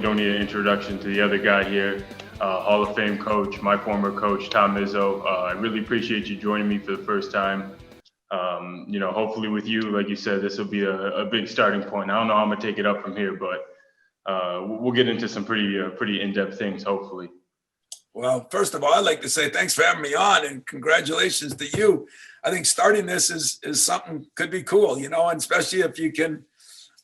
don't need an introduction to the other guy here, Hall of Fame coach, my former coach, Tom Izzo. I really appreciate you joining me for the first time. Hopefully with you, like you said, this will be a big starting point. I don't know how I'm gonna take it up from here, but we'll get into some pretty in-depth things, hopefully. Well, first of all, I'd like to say thanks for having me on and congratulations to you. I think starting this is something could be cool, and especially if you can.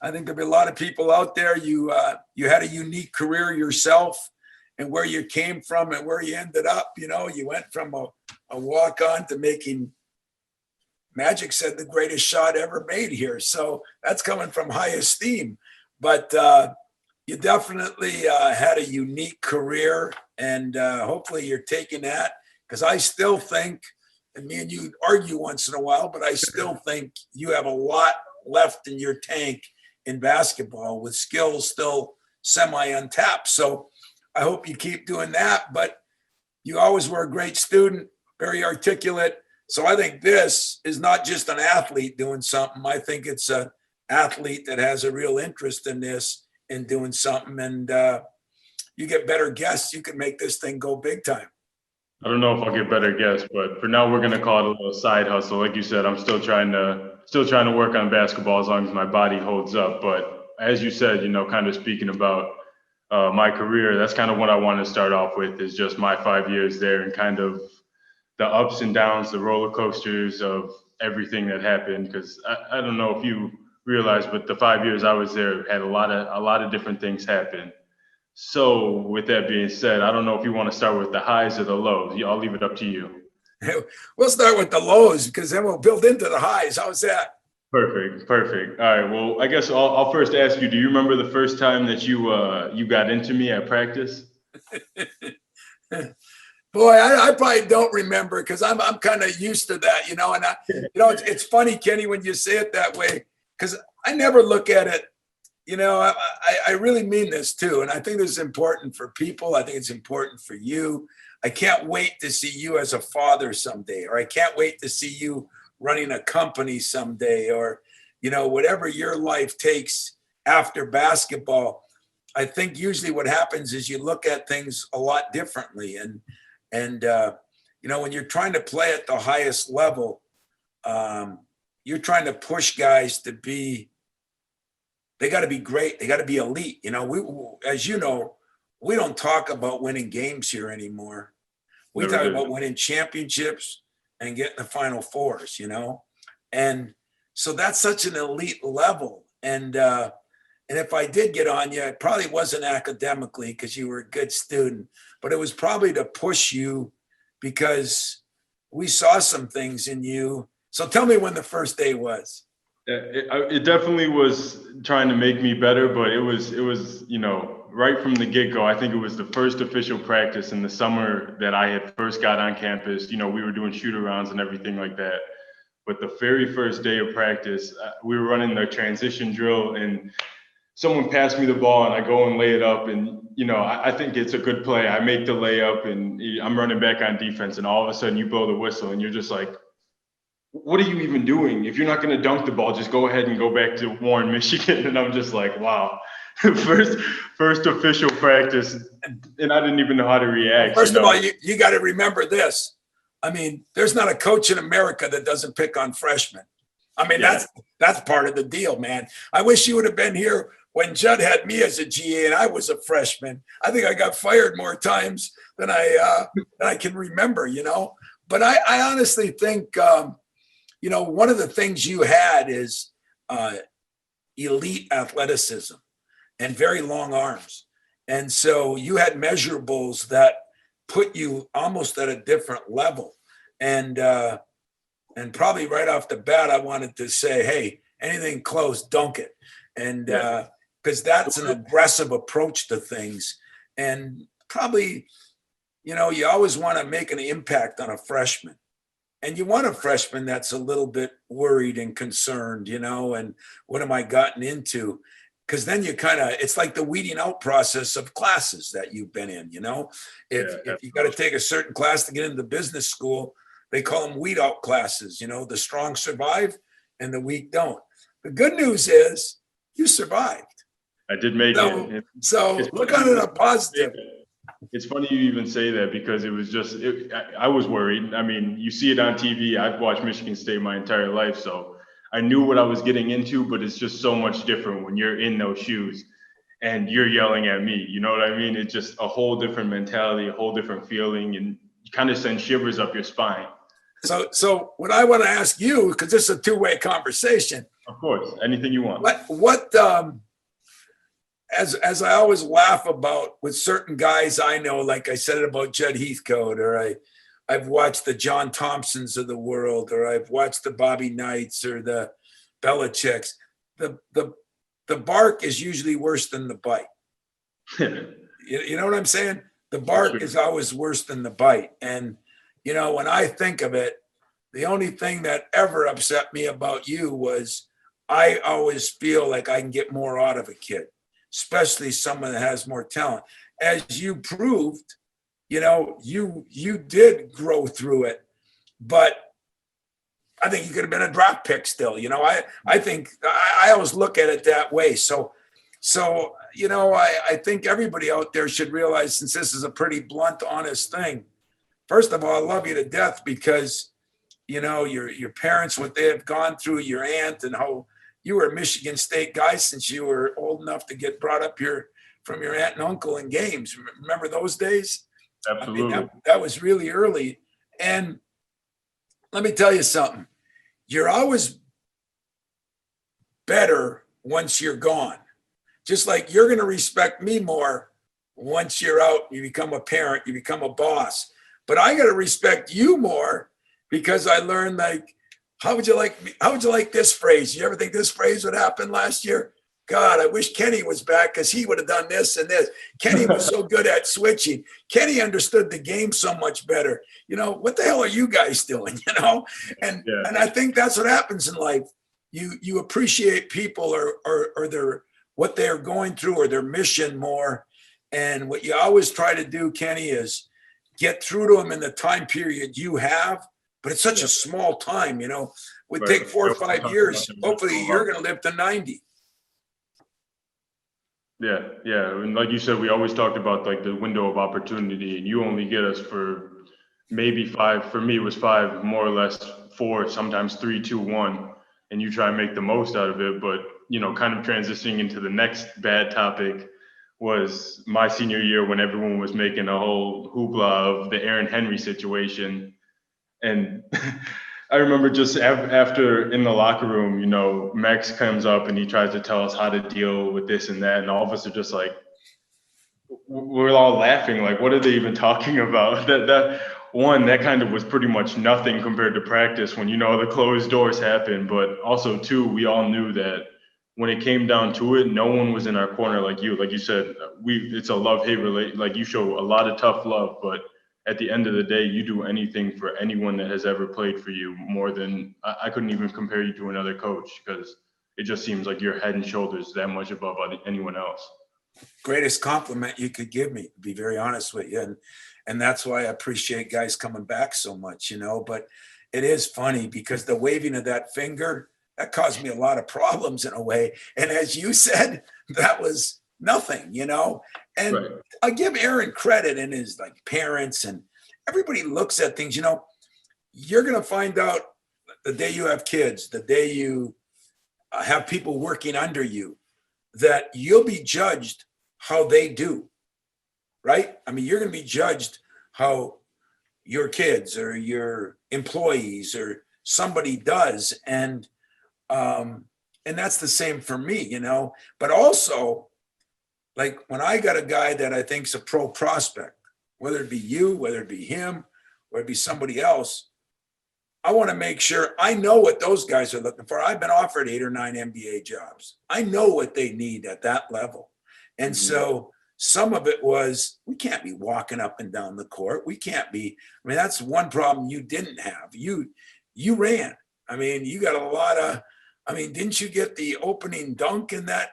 I think there'll be a lot of people out there. You had a unique career yourself, and where you came from and where you ended up. You went from a walk-on to making. Magic said the greatest shot ever made here, so that's coming from high esteem. But you definitely had a unique career, and hopefully you're taking that, because I still think, and me and you argue once in a while, but I still think you have a lot left in your tank in basketball with skills still semi-untapped. So I hope you keep doing that, but you always were a great student, very articulate. So I think this is not just an athlete doing something. I think it's an athlete that has a real interest in this and doing something. And you get better guests, you can make this thing go big time. I don't know if I'll get better guests, but for now we're gonna call it a little side hustle. Like you said, I'm still trying to work on basketball as long as my body holds up. But as you said, kind of speaking about my career, that's kind of what I want to start off with, is just my 5 years there and kind of the ups and downs, the roller coasters of everything that happened. Because I don't know if you realize, but the 5 years I was there had a lot of different things happen. So with that being said, I don't know if you want to start with the highs or the lows. I'll leave it up to you. We'll start with the lows, because then we'll build into the highs. How's that? Perfect. All right. Well, I guess I'll first ask you, do you remember the first time that you got into me at practice? Boy, I probably don't remember, because I'm kind of used to that, and it's funny, Kenny, when you say it that way, because I never look at it. I really mean this too. And I think this is important for people. I think it's important for you. I can't wait to see you as a father someday, or I can't wait to see you running a company someday, or, whatever your life takes after basketball. I think usually what happens is you look at things a lot differently. And when you're trying to play at the highest level, you're trying to push guys to be, they got to be great. They got to be elite. As you know, we don't talk about winning games here anymore. We talk about winning championships and getting the Final Fours, And so that's such an elite level. And if I did get on you, it probably wasn't academically, because you were a good student, but it was probably to push you, because we saw some things in you. So tell me when the first day was. It definitely was trying to make me better, but it was right from the get-go. I think it was the first official practice in the summer that I had first got on campus. We were doing shoot-arounds and everything like that. But the very first day of practice, we were running the transition drill, and someone passed me the ball, and I go and lay it up, and I think it's a good play. I make the layup, and I'm running back on defense, and all of a sudden you blow the whistle, and you're just like, what are you even doing? If you're not going to dunk the ball, just go ahead and go back to Warren, Michigan. And I'm just like, wow, first official practice, and I didn't even know how to react. First of all, you got to remember this. I mean, there's not a coach in America that doesn't pick on freshmen. I mean, that's part of the deal, man. I wish you would have been here when Judd had me as a GA and I was a freshman. I think I got fired more times than I can remember, But I honestly think, one of the things you had is elite athleticism and very long arms. And so you had measurables that put you almost at a different level. And probably right off the bat, I wanted to say, hey, anything close, dunk it. And because that's an aggressive approach to things. And probably, you always want to make an impact on a freshman. And you want a freshman that's a little bit worried and concerned, and what am I gotten into? Because then you it's like the weeding out process of classes that you've been in, If you got to take a certain class to get into the business school, they call them weed out classes, the strong survive and the weak don't. The good news is you survived. I did make it. So look on it a positive. It's funny you even say that because it was just, I was worried. I mean, you see it on TV. I've watched Michigan State my entire life, so I knew what I was getting into, but it's just so much different when you're in those shoes and you're yelling at me. You know what I mean? It's just a whole different mentality, a whole different feeling, and you kind of send shivers up your spine. So what I want to ask you, because this is a two-way conversation. Of course, anything you want. What as I always laugh about with certain guys I know, like I said it about Judd Heathcote, or I've watched the John Thompsons of the world, or I've watched the Bobby Knights or the Belichicks. The bark is usually worse than the bite. You know what I'm saying? The bark is always worse than the bite. And, you know, when I think of it, the only thing that ever upset me about you was I always feel like I can get more out of a kid, especially someone that has more talent. As you proved, you know, you did grow through it, but I think you could have been a draft pick still. You know, I think I always look at it that way. So, you know, I think everybody out there should realize, since this is a pretty blunt, honest thing, first of all, I love you to death because, you know, your parents, what they have gone through, your aunt, and how you were a Michigan State guy since you were old enough to get brought up here from your aunt and uncle in games. Remember those days? Absolutely. I mean, that was really early. And let me tell you something. You're always better once you're gone. Just like you're going to respect me more once you're out, you become a parent, you become a boss. But I got to respect you more because I learned, like, how would you like this phrase? You ever think this phrase would happen last year? God, I wish Kenny was back because he would have done this and this. Kenny was so good at switching. Kenny understood the game so much better. You know, what the hell are you guys doing? You know, and I think that's what happens in life. You appreciate people or their what they're going through or their mission more. And what you always try to do, Kenny, is get through to them in the time period you have. But it's such a small time, you know. It would take 4 or 5 years. Hopefully, you're going to live to 90. Yeah. And like you said, we always talked about like the window of opportunity, and you only get us for maybe 5. For me, it was 5, more or less 4, sometimes 3, 2, 1, and you try and make the most out of it. But, you know, kind of transitioning into the next bad topic was my senior year when everyone was making a whole hoopla of the Aaron Henry situation. And I remember just after in the locker room, you know, Max comes up and he tries to tell us how to deal with this and that. And all of us are just like, we're all laughing. Like, what are they even talking about? That kind of was pretty much nothing compared to practice when, you know, the closed doors happen. But also, too, we all knew that when it came down to it, no one was in our corner like you. Like you said, it's a love-hate relate. Like, you show a lot of tough love, but at the end of the day, you do anything for anyone that has ever played for you more than I couldn't even compare you to another coach because it just seems like you're head and shoulders that much above anyone else. Greatest compliment you could give me, to be very honest with you. And that's why I appreciate guys coming back so much, you know. But it is funny because the waving of that finger, that caused me a lot of problems in a way. And as you said, that was nothing, you know. And right. I give Aaron credit and his like parents, and everybody looks at things, you know. You're going to find out the day you have kids, the day you have people working under you, that you'll be judged how they do, right? I mean, you're going to be judged how your kids or your employees or somebody does. And that's the same for me, you know. But also, like when I got a guy that I think's a pro prospect, whether it be you, whether it be him, or it be somebody else, I want to make sure I know what those guys are looking for. I've been offered 8 or 9 NBA jobs. I know what they need at that level. And so some of it was, we can't be walking up and down the court. We can't be, I mean, that's one problem you didn't have. You ran. I mean, you got a lot of, I mean, didn't you get the opening dunk in that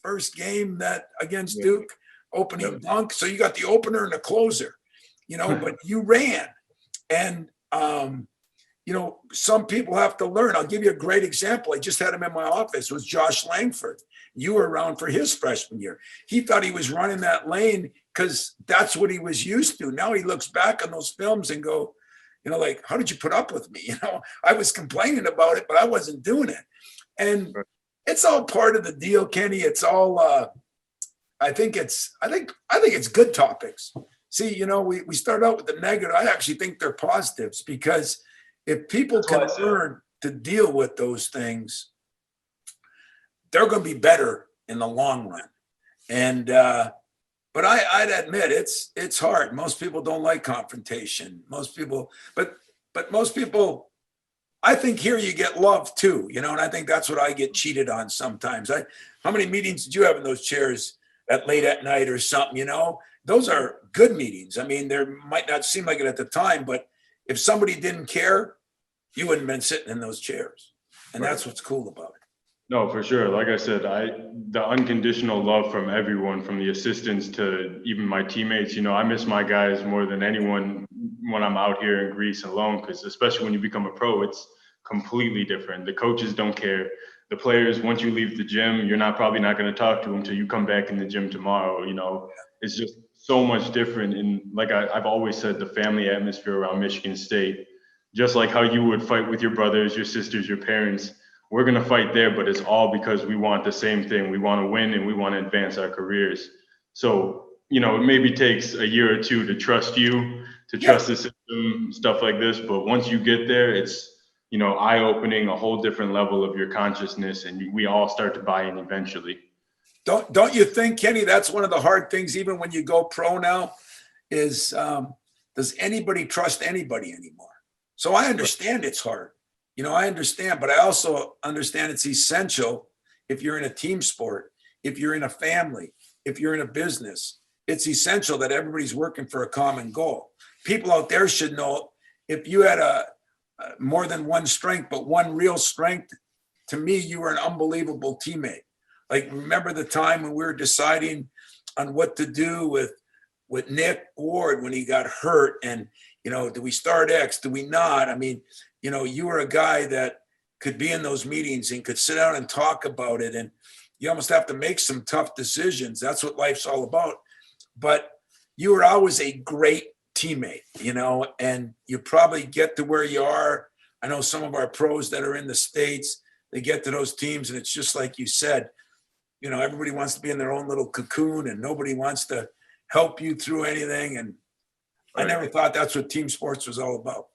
first game that against Duke? Opening dunk. So you got the opener and the closer, you know, but you ran. And, you know, some people have to learn. I'll give you a great example. I just had him in my office. It was Josh Langford. You were around for his freshman year. He thought he was running that lane because that's what he was used to. Now he looks back on those films and go, like, how did you put up with me? I was complaining about it, but I wasn't doing it. And it's all part of the deal, Kenny. It's all, I think it's good topics. See, we start out with the negative. I actually think they're positives, because if people can learn to deal with those things, they're going to be better in the long run. And, but I'd admit it's hard. Most people don't like confrontation. Most people, but most people, I think here you get love too, and I think that's what I get cheated on sometimes. How many meetings did you have in those chairs at late at night or something? Those are good meetings. I mean, there might not seem like it at the time, but if somebody didn't care, you wouldn't have been sitting in those chairs. And that's what's cool about it. No, for sure. Like I said, the unconditional love from everyone, from the assistants to even my teammates, I miss my guys more than anyone when I'm out here in Greece alone, because especially when you become a pro, it's completely different. The coaches don't care. The players, once you leave the gym, you're probably not going to talk to them until you come back in the gym tomorrow. It's just so much different. And like I've always said, the family atmosphere around Michigan State, just like how you would fight with your brothers, your sisters, your parents, we're going to fight there, but it's all because we want the same thing. We want to win and we want to advance our careers. So, it maybe takes a year or two to trust you, to trust the system, stuff like this. But once you get there, it's, eye-opening, a whole different level of your consciousness, and we all start to buy in eventually. Don't you think, Kenny, that's one of the hard things, even when you go pro now, is does anybody trust anybody anymore? So I understand it's hard. I understand, but I also understand it's essential if you're in a team sport, if you're in a family, if you're in a business. It's essential that everybody's working for a common goal. People out there should know, if you had a more than one strength, but one real strength, to me, you were an unbelievable teammate. Like, remember the time when we were deciding on what to do with Nick Ward when he got hurt, and do we start X? Do we not? I mean, you were a guy that could be in those meetings and could sit down and talk about it. And you almost have to make some tough decisions. That's what life's all about. But you were always a great teammate, and you probably get to where you are. I know some of our pros that are in the States, they get to those teams and it's just like you said, everybody wants to be in their own little cocoon and nobody wants to help you through anything. And I never thought that's what team sports was all about.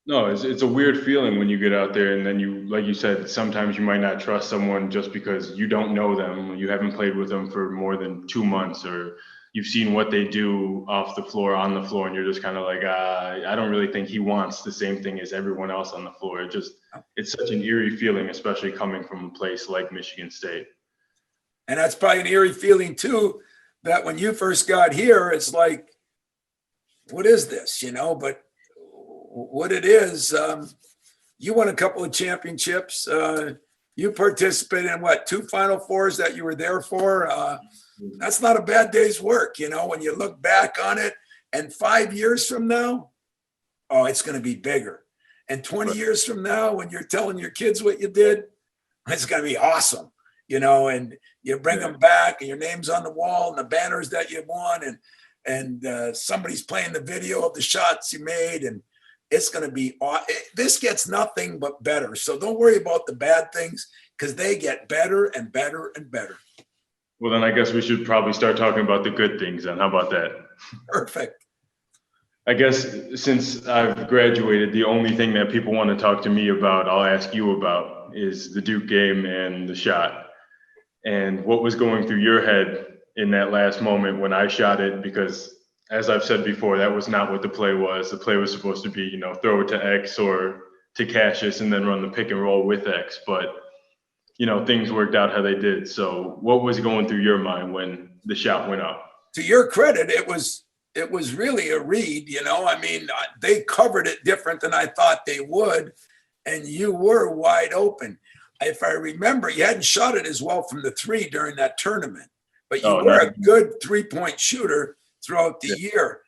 No, it's a weird feeling when you get out there and then you, like you said, sometimes you might not trust someone just because you don't know them. You haven't played with them for more than 2 months, or you've seen what they do off the floor, on the floor, and you're just kind of like, I don't really think he wants the same thing as everyone else on the floor. It's such an eerie feeling, especially coming from a place like Michigan State. And that's probably an eerie feeling too, that when you first got here, it's like, what is this, But what it is, you won a couple of championships. You participated in 2 Final Fours that you were there for. That's not a bad day's work, when you look back on it. And 5 years from now, it's going to be bigger. And 20 years from now, when you're telling your kids what you did, it's going to be awesome, and you bring them back and your name's on the wall and the banners that you won, and somebody's playing the video of the shots you made, and it's going to be, this gets nothing but better. So don't worry about the bad things, because they get better and better and better. Well, then I guess we should probably start talking about the good things then. How about that? Perfect. I guess since I've graduated, the only thing that people want to talk to me about, I'll ask you about, is the Duke game and the shot. And what was going through your head in that last moment when I shot it? Because as I've said before, that was not what the play was. The play was supposed to be, throw it to X or to Cassius and then run the pick and roll with X. But, things worked out how they did. So what was going through your mind when the shot went up? To your credit, it was really a read, I mean, they covered it different than I thought they would. And you were wide open. If I remember, you hadn't shot it as well from the 3 during that tournament, but you were a good 3-point shooter throughout the year.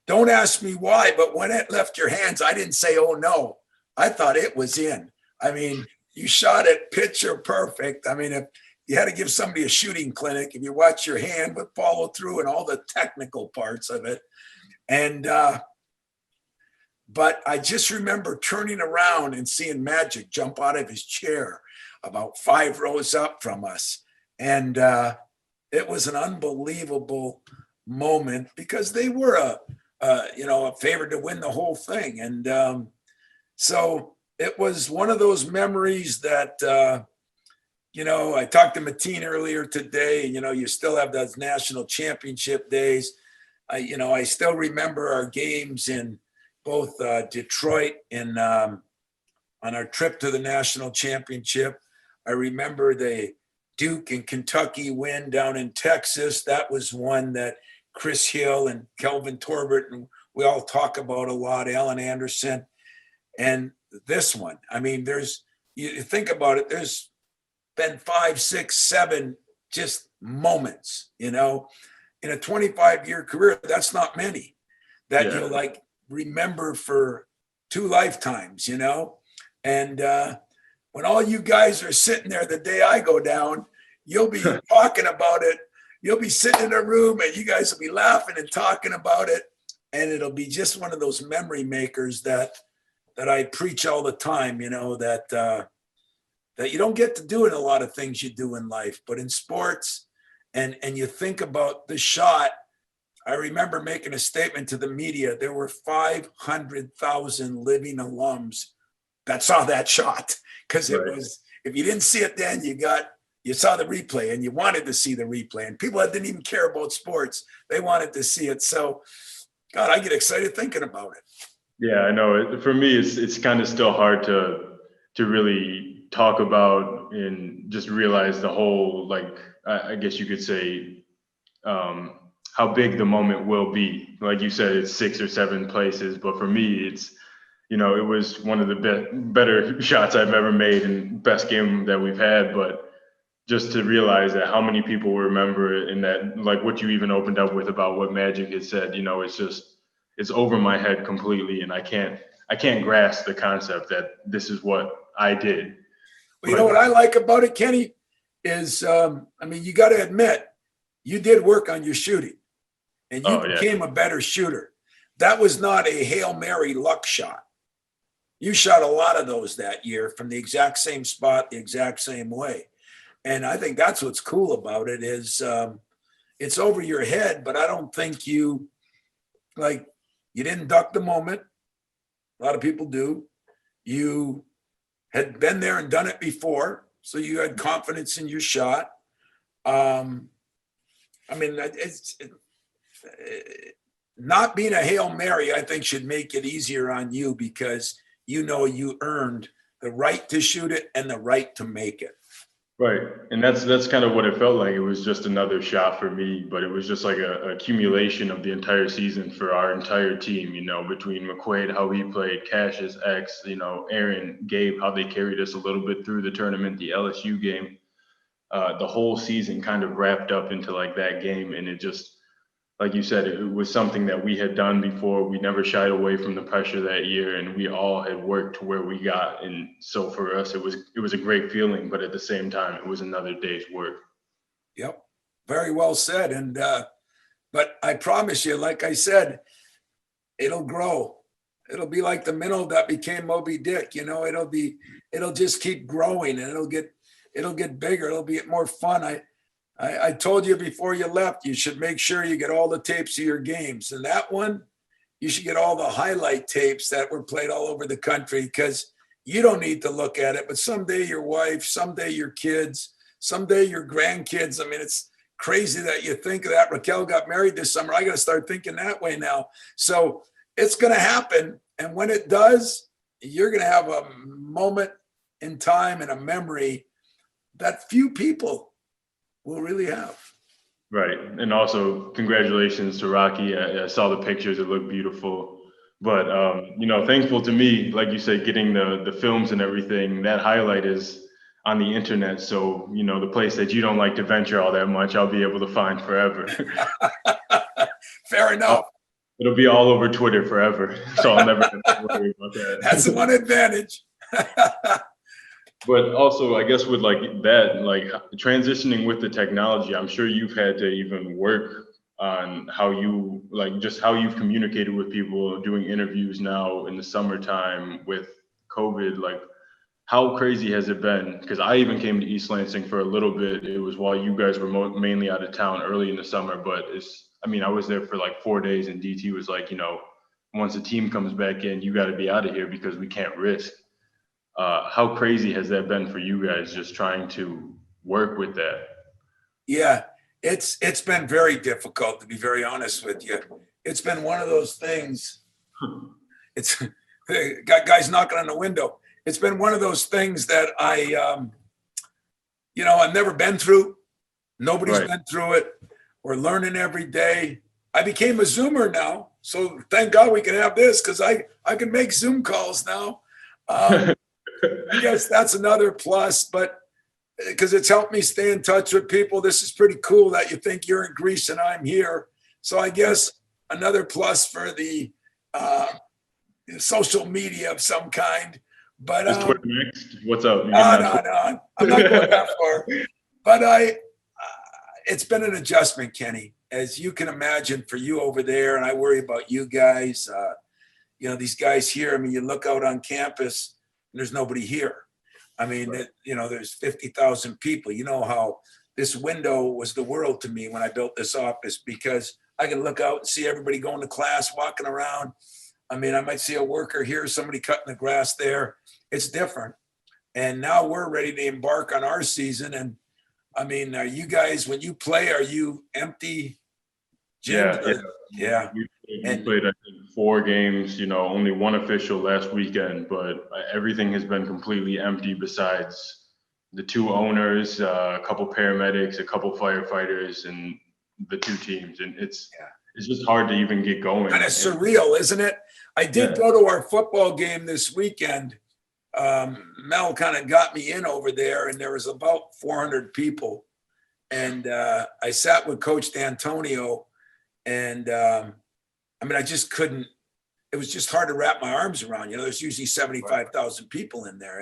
Don't ask me why, but when it left your hands, I didn't say, oh no, I thought it was in. I mean, you shot it picture perfect. I mean, if you had to give somebody a shooting clinic if you watch your hand, but follow through and all the technical parts of it. And but I just remember turning around and seeing Magic jump out of his chair about 5 rows up from us. And it was an unbelievable moment because they were a favorite to win the whole thing. And so it was one of those memories that, I talked to Mateen earlier today, and, you still have those national championship days. I still remember our games in both Detroit and on our trip to the national championship. I remember the Duke and Kentucky win down in Texas. That was one that Chris Hill and Kelvin Torbert and we all talk about a lot, Alan Anderson. And this one, I mean, you think about it, there's been 5, 6, 7 just moments, in a 25-year career. That's not many that you'll remember for 2 lifetimes, and when all you guys are sitting there the day I go down, you'll be talking about it. You'll be sitting in a room and you guys will be laughing and talking about it. And it'll be just one of those memory makers that I preach all the time, that you don't get to do in a lot of things you do in life, but in sports and you think about the shot. I remember making a statement to the media. There were 500,000 living alums that saw that shot because it was, if you didn't see it then, you saw the replay and you wanted to see the replay, and people that didn't even care about sports, they wanted to see it. So, God, I get excited thinking about it. Yeah, I know. For me, it's kind of still hard to really talk about and just realize the whole, I guess you could say, how big the moment will be. Like you said, it's 6 or 7 places, but for me, it's, it was one of the better shots I've ever made and best game that we've had. But just to realize that how many people remember it, and that, like what you even opened up with about what Magic had said, it's over my head completely, and I can't grasp the concept that this is what I did. Well, you know what I like about it, Kenny, is you got to admit you did work on your shooting, and you became a better shooter. That was not a Hail Mary luck shot. You shot a lot of those that year from the exact same spot, the exact same way. And I think that's what's cool about it is it's over your head, but I don't think you didn't duck the moment. A lot of people do. You had been there and done it before, so you had confidence in your shot. Not being a Hail Mary, I think, should make it easier on you because you earned the right to shoot it and the right to make it. Right. And that's kind of what it felt like. It was just another shot for me, but it was just like a accumulation of the entire season for our entire team, between McQuaid, how he played, Cassius, X, Aaron, Gabe, how they carried us a little bit through the tournament, the LSU game. The whole season kind of wrapped up into that game. And it just, like you said, it was something that we had done before. We never shied away from the pressure that year, and we all had worked to where we got. And so for us, it was a great feeling, but at the same time, it was another day's work. Yep. Very well said. And, but I promise you, like I said, it'll grow. It'll be like the minnow that became Moby Dick, it'll just keep growing and it'll get bigger. It'll be more fun. I told you before you left, you should make sure you get all the tapes of your games. And that one, you should get all the highlight tapes that were played all over the country because you don't need to look at it. But someday your wife, someday your kids, someday your grandkids. I mean, it's crazy that you think of that. Raquel got married this summer. I got to start thinking that way now. So it's going to happen. And when it does, you're going to have a moment in time and a memory that few people will really have. Right. And also congratulations to Rocky. I saw the pictures. It looked beautiful. But, thankful to me, like you said, getting the films and everything, that highlight is on the internet. So, the place that you don't like to venture all that much, I'll be able to find forever. Fair enough. It'll be all over Twitter forever. So I'll never have to worry about that. That's one advantage. But also, I guess with like that, like transitioning with the technology, I'm sure you've had to even work on how you like just how you've communicated with people doing interviews now in the summertime with COVID. Like, how crazy has it been? Because I even came to East Lansing for a little bit. It was while you guys were mainly out of town early in the summer, but I mean, I was there for like 4 days, and DT was like, once the team comes back in, you got to be out of here because we can't risk. How crazy has that been for you guys just trying to work with that? Yeah, it's been very difficult, to be very honest with you. It's been one of those things. It's got guys knocking on the window. It's been one of those things that I've never been through. Nobody's Right. been through it. We're learning every day. I became a Zoomer now, so thank God we can have this because I can make Zoom calls now. I guess that's another plus, but because it's helped me stay in touch with people. This is pretty cool that you think you're in Greece and I'm here. So I guess another plus for the social media of some kind. But Is Twitter next? What's up? You getting no, on no, Twitter? no, I'm not going that far. But it's been an adjustment, Kenny, as you can imagine for you over there. And I worry about you guys. These guys here. I mean, you look out on campus, and there's nobody here. I mean, Right. there's 50,000 people. You know how this window was the world to me when I built this office because I can look out and see everybody going to class, walking around. I mean, I might see a worker here, somebody cutting the grass there. It's different. And now we're ready to embark on our season. And I mean, are you guys, when you play, are you empty gyms? Yeah, yeah. Yeah. We And played, I think, 4 games, only one official last weekend, but everything has been completely empty besides the two owners, a couple paramedics, a couple firefighters, and the two teams. And yeah, it's just hard to even get going. kind of surreal, isn't it? I did Yeah, go to our football game this weekend. Mel kind of got me in over there, and there was about 400 people. And I sat with Coach D'Antonio, and I mean, I just couldn't. It was just hard to wrap my arms around. There's usually 75,000 people in there,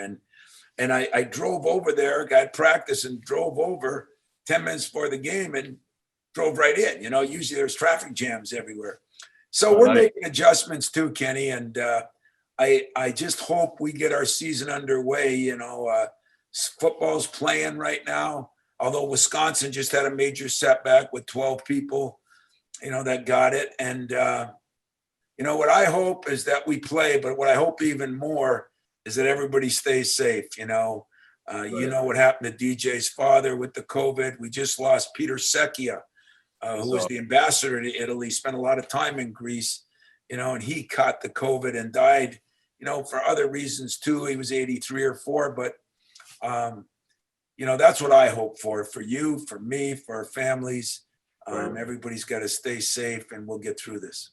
and I drove over there, got practice, and drove over 10 minutes before the game, and drove right in. Usually there's traffic jams everywhere. So we're nice. making adjustments too, Kenny, and I just hope we get our season underway. Football's playing right now, although Wisconsin just had a major setback with 12 people, that got it. And, what I hope is that we play, but what I hope even more is that everybody stays safe. You know what happened to DJ's father with the COVID. We just lost Peter Secchia, who was So, the ambassador to Italy, spent a lot of time in Greece, and he caught the COVID and died, for other reasons too. He was 83 or 4, but, that's what I hope for you, for me, for our families. right. Everybody's got to stay safe and we'll get through this.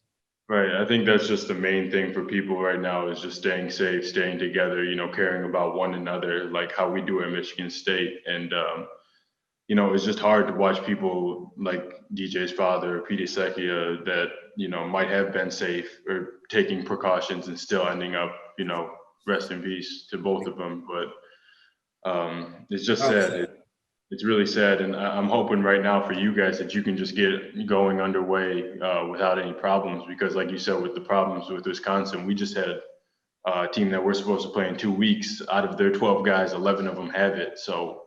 Right. I think that's just the main thing for people right now is just staying safe, staying together, caring about one another, like how we do at Michigan State. And, it's just hard to watch people like DJ's father, Peter Secchia, that, might have been safe or taking precautions and still ending up, rest in peace to both of them. But it's just sad. It's really sad, and I'm hoping right now for you guys that you can just get going underway without any problems. Because, like you said, with the problems with Wisconsin, we just had a team that we're supposed to play in 2 weeks. Out of their 12 guys, 11 of them have it. So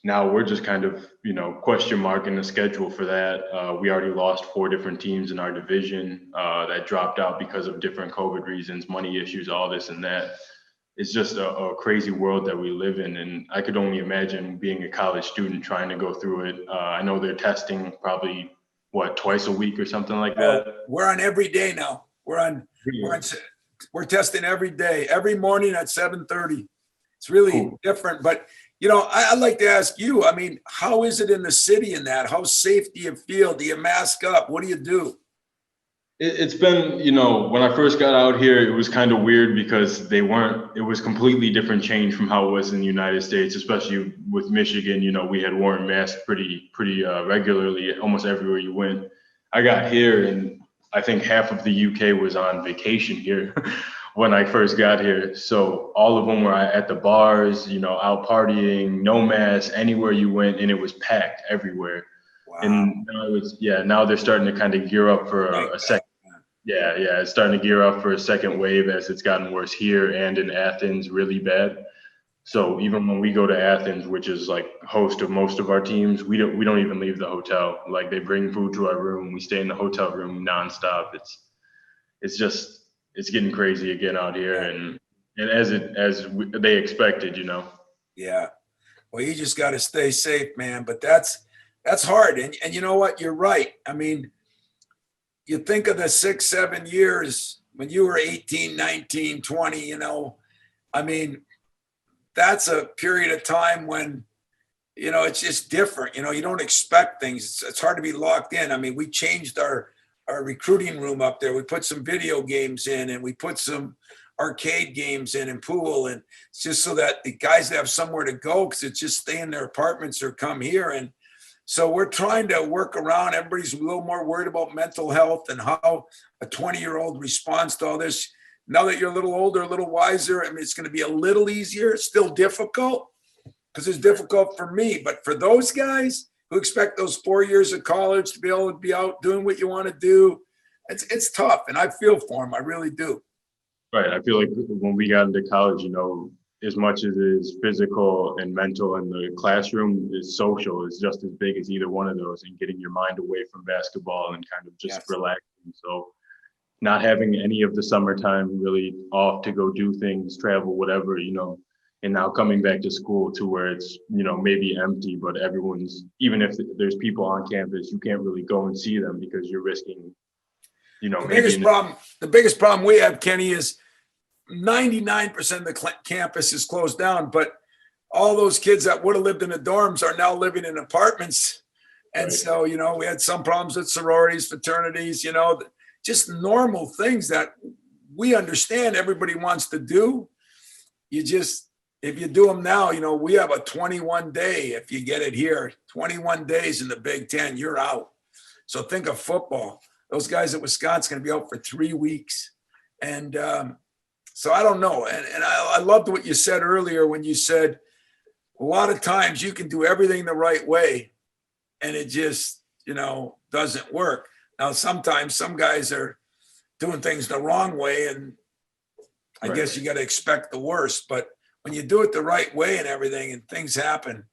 now we're just kind of, question marking the schedule for that. We already lost 4 different teams in our division that dropped out because of different COVID reasons, money issues, all this and that. It's just a crazy world that we live in. And I could only imagine being a college student trying to go through it. I know they're testing probably twice a week or something like that. We're on every day now. We're testing every day, every morning at 7:30. It's really Cool. different, but I'd like to ask you, I mean, how is it in the city in that? How safe do you feel? Do you mask up? What do you do? It's been, when I first got out here, it was kind of weird because it was completely different change from how it was in the United States, especially with Michigan. We had worn masks pretty regularly, almost everywhere you went. I got here and I think half of the UK was on vacation here when I first got here. So all of them were at the bars, out partying, no mask, anywhere you went, and it was packed everywhere. Wow. And now they're starting to kind of gear up for Right. a second. Yeah, it's starting to gear up for a second wave as it's gotten worse here and in Athens really bad. So even when we go to Athens, which is like host of most of our teams, we don't even leave the hotel. Like they bring food to our room, we stay in the hotel room nonstop. It's getting crazy again out here, and they expected. Yeah. Well, you just got to stay safe, man. But that's hard. And you know what? You're right. I mean, you think of the 6, 7 years when you were 18, 19, 20, I mean, that's a period of time when, it's just different. You don't expect things. It's hard to be locked in. I mean, we changed our recruiting room up there. We put some video games in and we put some arcade games in and pool. And it's just so that the guys have somewhere to go because it's just stay in their apartments or come here. And so we're trying to work around. Everybody's a little more worried about mental health and how a 20-year-old responds to all this. Now that you're a little older, a little wiser, I mean, it's going to be a little easier. It's still difficult because it's difficult for me. But for those guys who expect those 4 years of college to be able to be out doing what you want to do, it's tough. And I feel for them. I really do. Right. I feel like when we got into college, as much as it is physical and mental in the classroom, is social is just as big as either one of those, and getting your mind away from basketball and kind of just relaxing. So not having any of the summertime really off to go do things, travel, whatever, and now coming back to school to where it's, maybe empty, but everyone's, even if there's people on campus, you can't really go and see them because you're risking, the biggest problem we have, Kenny, is 99% of the campus is closed down, but all those kids that would have lived in the dorms are now living in apartments. And right. So, we had some problems with sororities, fraternities, just normal things that we understand everybody wants to do. If you do them now, we have a 21 day, if you get it here, 21 days in the Big Ten, you're out. So think of football. Those guys at Wisconsin going to be out for 3 weeks. And so I don't know. And I loved what you said earlier when you said a lot of times you can do everything the right way and it just, doesn't work. Now, sometimes some guys are doing things the wrong way, and I guess you got to expect the worst. But when you do it the right way and everything and things happen,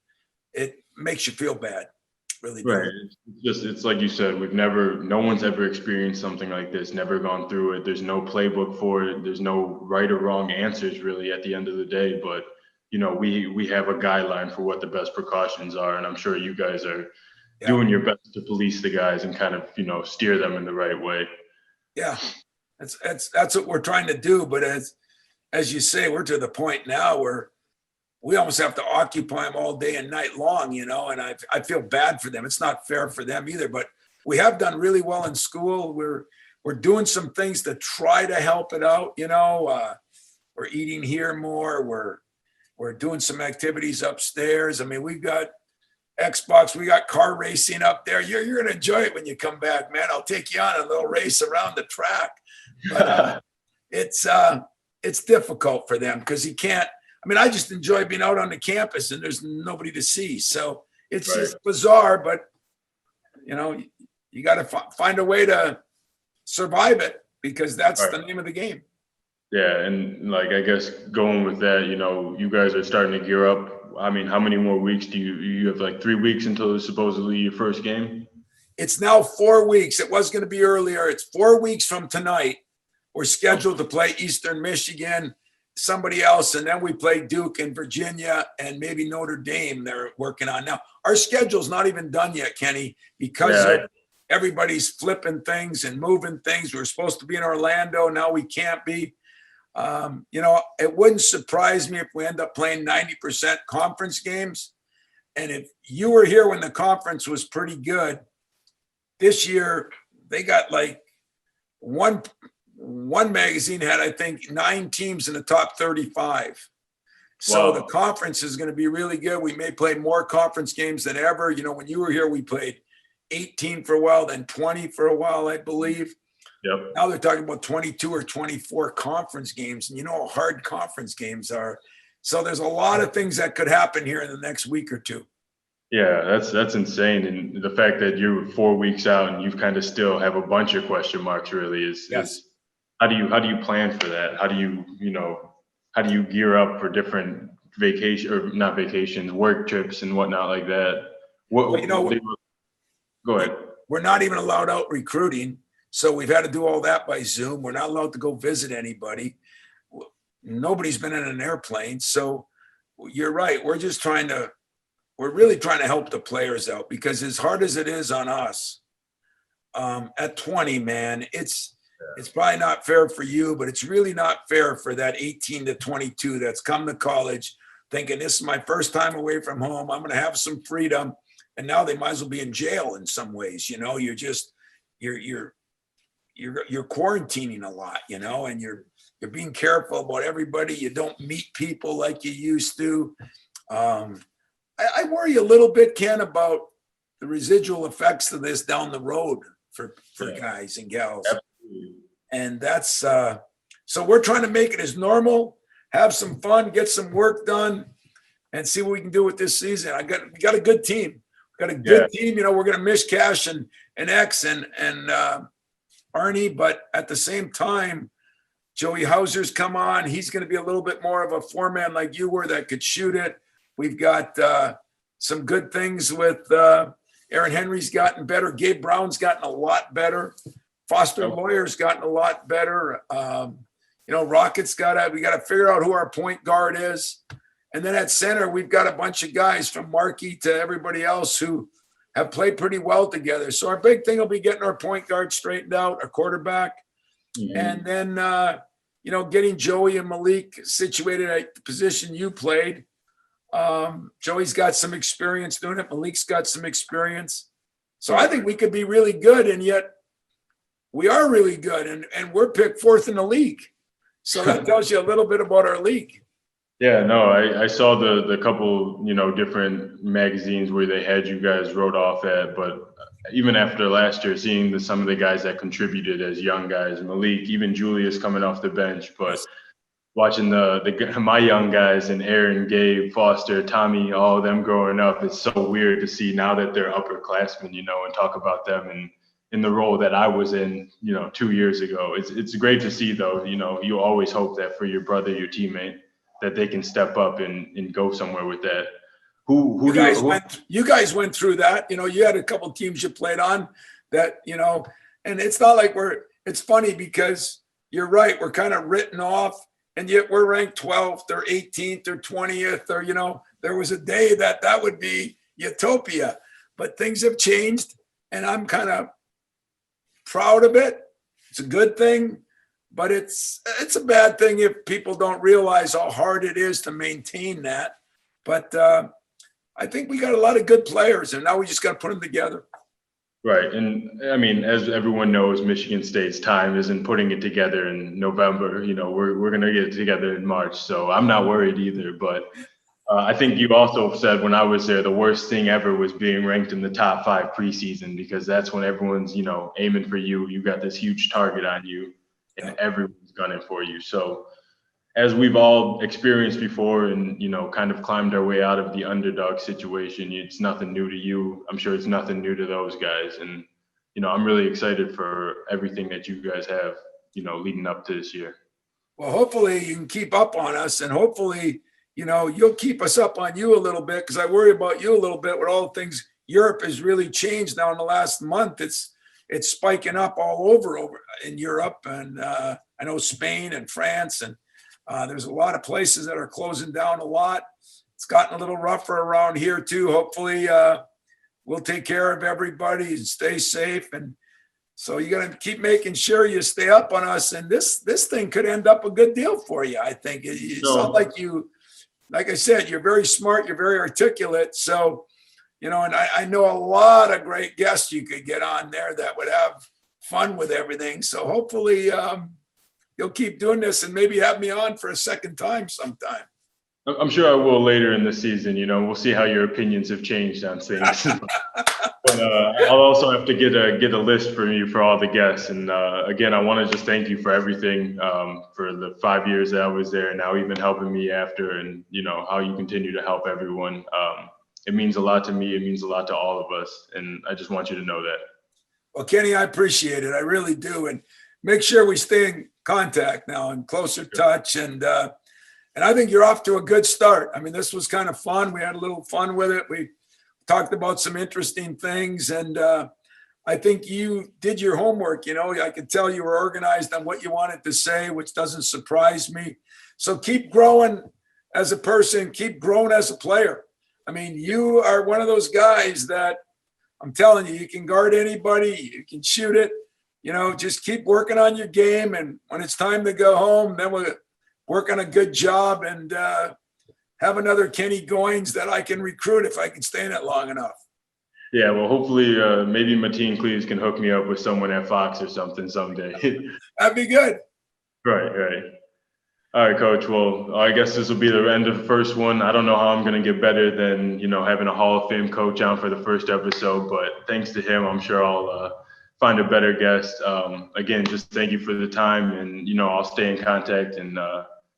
it makes you feel bad. Really right. It's like you said, no one's ever experienced something like this, never gone through it. There's no playbook for it. There's no right or wrong answers really at the end of the day. But, we have a guideline for what the best precautions are. And I'm sure you guys are doing your best to police the guys and kind of, steer them in the right way. Yeah, that's what we're trying to do. But as you say, we're to the point now where we almost have to occupy them all day and night long, and I feel bad for them. It's not fair for them either, but we have done really well in school. We're doing some things to try to help it out. We're eating here more. We're doing some activities upstairs. I mean, we've got Xbox, we got car racing up there. You're going to enjoy it when you come back, man. I'll take you on a little race around the track. But it's difficult for them because you can't. I mean, I just enjoy being out on the campus and there's nobody to see. So it's just bizarre, but you got to find a way to survive it because that's the name of the game. Yeah. And I guess going with that, you guys are starting to gear up. I mean, how many more weeks do you have 3 weeks until supposedly your first game? It's now 4 weeks. It was going to be earlier. It's 4 weeks from tonight. We're scheduled to play Eastern Michigan, somebody else, and then we play Duke and Virginia and maybe Notre Dame they're working on. Now, our schedule's not even done yet, Kenny, because everybody's flipping things and moving things. We were supposed to be in Orlando. Now we can't be. It wouldn't surprise me if we end up playing 90% conference games. And if you were here when the conference was pretty good, this year they got one magazine had, I think, 9 teams in the top 35. So the conference is going to be really good. We may play more conference games than ever. When you were here, we played 18 for a while, then 20 for a while, I believe. Yep. Now they're talking about 22 or 24 conference games, and you know how hard conference games are. So there's a lot of things that could happen here in the next week or two. Yeah, that's insane. And the fact that you're 4 weeks out and you kind of still have a bunch of question marks really Yes. is how do you plan for that? How do how do you gear up for different vacation or not vacations, work trips and whatnot like that? What Well, you know, go ahead. we're not even allowed out recruiting. So we've had to do all that by Zoom. We're not allowed to go visit anybody. Nobody's been in an airplane. So you're right. We're really trying to help the players out, because as hard as it is on us, at 20, man, it's probably not fair for you, but it's really not fair for that 18 to 22 that's come to college thinking this is my first time away from home. I'm going to have some freedom. And now they might as well be in jail in some ways. You're quarantining a lot, and you're being careful about everybody. You don't meet people like you used to. I worry a little bit, Ken, about the residual effects of this down the road for guys and gals. Absolutely. And that's so we're trying to make it as normal, have some fun, get some work done, and see what we can do with this season. We got a good team. Got a good team. We're going to miss Cash and X and Arnie, but at the same time, Joey Hauser's come on. He's going to be a little bit more of a foreman like you were that could shoot it. We've got some good things with Aaron Henry's gotten better. Gabe Brown's gotten a lot better. Foster Lawyer's gotten a lot better. Rocket's we got to figure out who our point guard is. And then at center, we've got a bunch of guys from Markey to everybody else who have played pretty well together. So our big thing will be getting our point guard straightened out, our quarterback, and then, getting Joey and Malik situated at the position you played. Joey's got some experience doing it. Malik's got some experience. So I think we could be really good, and yet we are really good, and we're picked fourth in the league. So that tells you a little bit about our league. Yeah, no, I saw the couple, different magazines where they had you guys wrote off at, but even after last year, seeing some of the guys that contributed as young guys, Malik, even Julius coming off the bench, but watching my young guys and Aaron, Gabe, Foster, Tommy, all of them growing up, it's so weird to see now that they're upperclassmen, and talk about them in the role that I was in, 2 years ago. It's great to see though, you always hope that for your brother, your teammate, that they can step up and go somewhere with that. You guys went through that. You had a couple teams you played on that, and it's not like it's funny because you're right. We're kind of written off, and yet we're ranked 12th or 18th or 20th, or, there was a day that would be utopia, but things have changed, and I'm kind of proud of it. It's a good thing. But it's a bad thing if people don't realize how hard it is to maintain that. But I think we got a lot of good players, and now we just got to put them together. Right. And I mean, as everyone knows, Michigan State's time isn't putting it together in November. We're going to get it together in March. So I'm not worried either. But I think you also said when I was there, the worst thing ever was being ranked in the top 5 preseason, because that's when everyone's, aiming for you. You got this huge target on you. And everyone's gunning for you. So as we've all experienced before and, kind of climbed our way out of the underdog situation, it's nothing new to you. I'm sure it's nothing new to those guys. And, I'm really excited for everything that you guys have, leading up to this year. Well, hopefully you can keep up on us, and hopefully, you'll keep us up on you a little bit, because I worry about you a little bit with all the things. Europe has really changed now in the last month. It's spiking up all over in Europe, and I know Spain and France, and there's a lot of places that are closing down a lot. It's gotten a little rougher around here too. Hopefully we'll take care of everybody and stay safe. And so you got to keep making sure you stay up on us. And this thing could end up a good deal for you. I think it's not like I said, you're very smart, you're very articulate. So, and I know a lot of great guests you could get on there that would have fun with everything. So hopefully you'll keep doing this and maybe have me on for a second time sometime. I'm sure I will later in the season. We'll see how your opinions have changed on things. But I'll also have to get a list from you for all the guests. And again, I want to just thank you for everything, for the 5 years that I was there, and now even helping me after, and how you continue to help everyone. It means a lot to me. It means a lot to all of us, and I just want you to know that. Well, Kenny, I appreciate it. I really do. And make sure we stay in contact now and closer touch. And I think you're off to a good start. I mean, this was kind of fun. We had a little fun with it. We talked about some interesting things. And I think you did your homework. I could tell you were organized on what you wanted to say, which doesn't surprise me. So keep growing as a person, keep growing as a player. I mean, you are one of those guys that I'm telling you, you can guard anybody, you can shoot it, just keep working on your game. And when it's time to go home, then we'll work on a good job and have another Kenny Goins that I can recruit if I can stay in it long enough. Yeah, well, hopefully maybe Mateen Cleaves can hook me up with someone at Fox or something someday. That'd be good. Right. All right, Coach. Well, I guess this will be the end of the first one. I don't know how I'm going to get better than, having a Hall of Fame coach on for the first episode, but thanks to him, I'm sure I'll find a better guest. Again, just thank you for the time, and, I'll stay in contact and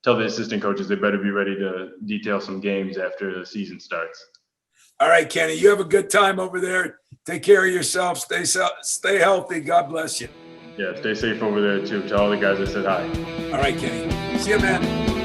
tell the assistant coaches they better be ready to detail some games after the season starts. All right, Kenny, you have a good time over there. Take care of yourself. Stay healthy. God bless you. Yeah, stay safe over there too. Tell all the guys I said hi. All right, Kenny. See you, man.